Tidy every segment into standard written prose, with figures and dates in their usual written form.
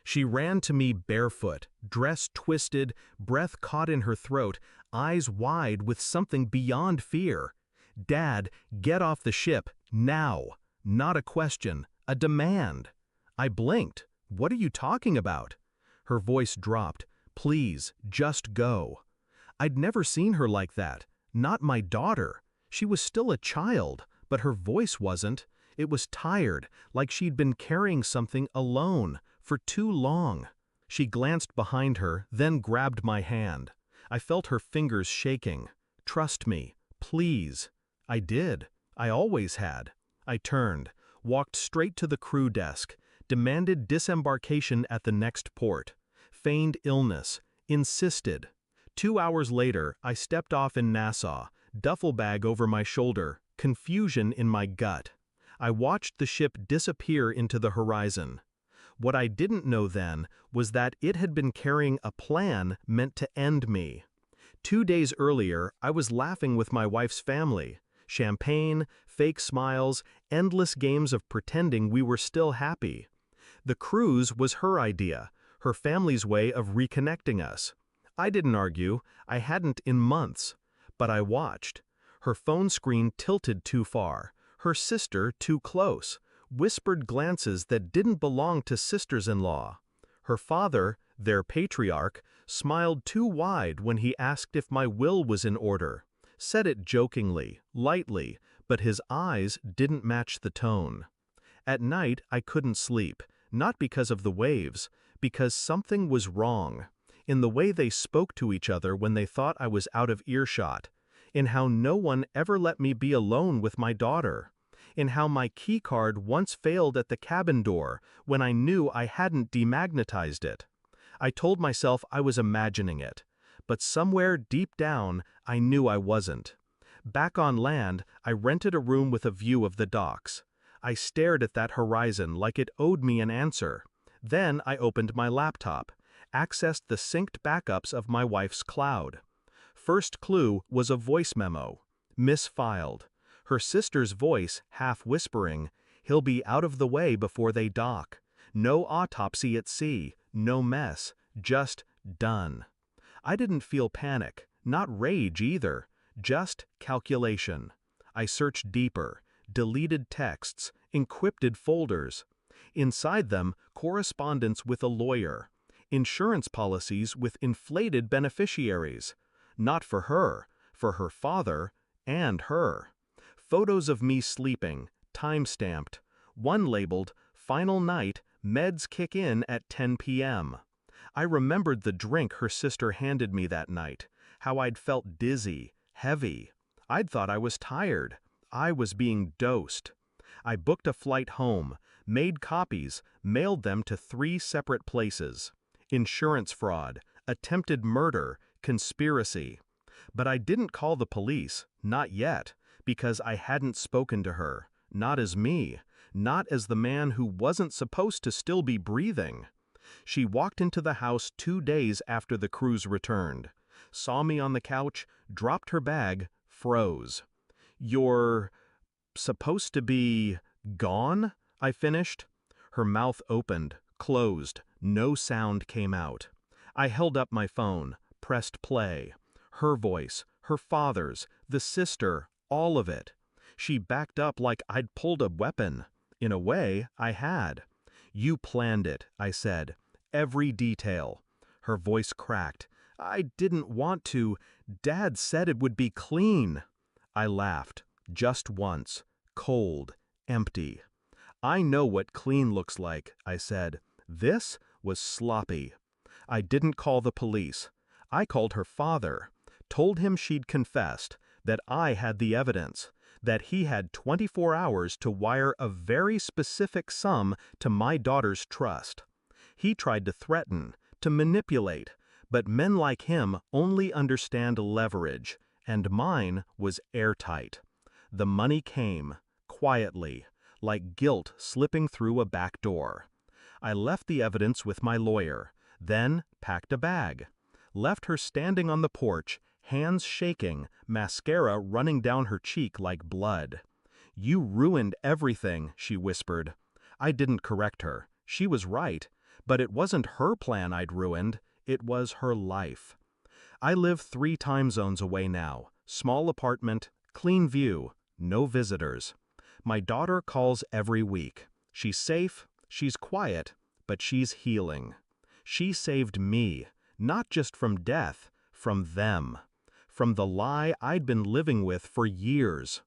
She ran to me barefoot, dress twisted, breath caught in her throat, eyes wide with something beyond fear. "Dad, get off the ship, now!" Not a question, a demand. I blinked. "What are you talking about?" Her voice dropped. "Please, just go." I'd never seen her like that. Not my daughter. She was still a child, but her voice wasn't. It was tired, like she'd been carrying something alone, for too long. She glanced behind her, then grabbed my hand. I felt her fingers shaking. "Trust me, please." I did. I always had. I turned, walked straight to the crew desk, demanded disembarkation at the next port, feigned illness, insisted. 2 hours later, I stepped off in Nassau, duffel bag over my shoulder, confusion in my gut. I watched the ship disappear into the horizon. What I didn't know then was that it had been carrying a plan meant to end me. 2 days earlier, I was laughing with my wife's family. Champagne, fake smiles, endless games of pretending we were still happy. The cruise was her idea, her family's way of reconnecting us. I didn't argue, I hadn't in months. But I watched. Her phone screen tilted too far, her sister too close, whispered glances that didn't belong to sisters-in-law. Her father, their patriarch, smiled too wide when he asked if my will was in order. Said it jokingly, lightly, but his eyes didn't match the tone. At night I couldn't sleep, not because of the waves, because something was wrong. In the way they spoke to each other when they thought I was out of earshot. In how no one ever let me be alone with my daughter. In how my keycard once failed at the cabin door when I knew I hadn't demagnetized it. I told myself I was imagining it. But somewhere deep down, I knew I wasn't. Back on land, I rented a room with a view of the docks. I stared at that horizon like it owed me an answer. Then I opened my laptop, accessed the synced backups of my wife's cloud. First clue was a voice memo. Misfiled. Her sister's voice, half whispering, "He'll be out of the way before they dock. No autopsy at sea, no mess, just done." I didn't feel panic, not rage either, just calculation. I searched deeper, deleted texts, encrypted folders. Inside them, correspondence with a lawyer. Insurance policies with inflated beneficiaries. Not for her father, and her. Photos of me sleeping, time-stamped. One labeled, "Final night, meds kick in at 10 p.m." I remembered the drink her sister handed me that night, how I'd felt dizzy, heavy. I'd thought I was tired. I was being dosed. I booked a flight home, made copies, mailed them to 3 separate places. Insurance fraud, attempted murder, conspiracy. But I didn't call the police, not yet, because I hadn't spoken to her, not as me, not as the man who wasn't supposed to still be breathing. She walked into the house 2 days after the cruise returned, saw me on the couch, dropped her bag, froze. "You're supposed to be gone?" I finished. Her mouth opened, closed, no sound came out. I held up my phone, pressed play. Her voice, her father's, the sister, all of it. She backed up like I'd pulled a weapon. In a way, I had. "You planned it," I said. "Every detail." Her voice cracked. "I didn't want to. Dad said it would be clean." I laughed. Just once. Cold. Empty. "I know what clean looks like," I said. "This was sloppy." I didn't call the police. I called her father. Told him she'd confessed, that I had the evidence, that he had 24 hours to wire a very specific sum to my daughter's trust. He tried to threaten, to manipulate, but men like him only understand leverage, and mine was airtight. The money came, quietly, like guilt slipping through a back door. I left the evidence with my lawyer, then packed a bag. Left her standing on the porch, hands shaking, mascara running down her cheek like blood. "You ruined everything," she whispered. I didn't correct her. She was right. But it wasn't her plan I'd ruined, it was her life. I live 3 time zones away now, small apartment, clean view, no visitors. My daughter calls every week. She's safe, she's quiet, but she's healing. She saved me, not just from death, from them. From the lie I'd been living with for years.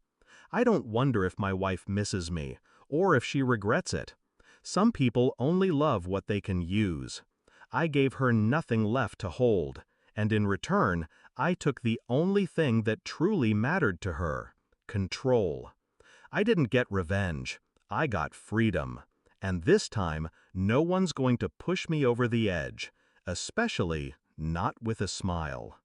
I don't wonder if my wife misses me, or if she regrets it. Some people only love what they can use. I gave her nothing left to hold, and in return, I took the only thing that truly mattered to her: control. I didn't get revenge, I got freedom. And this time, no one's going to push me over the edge, especially not with a smile.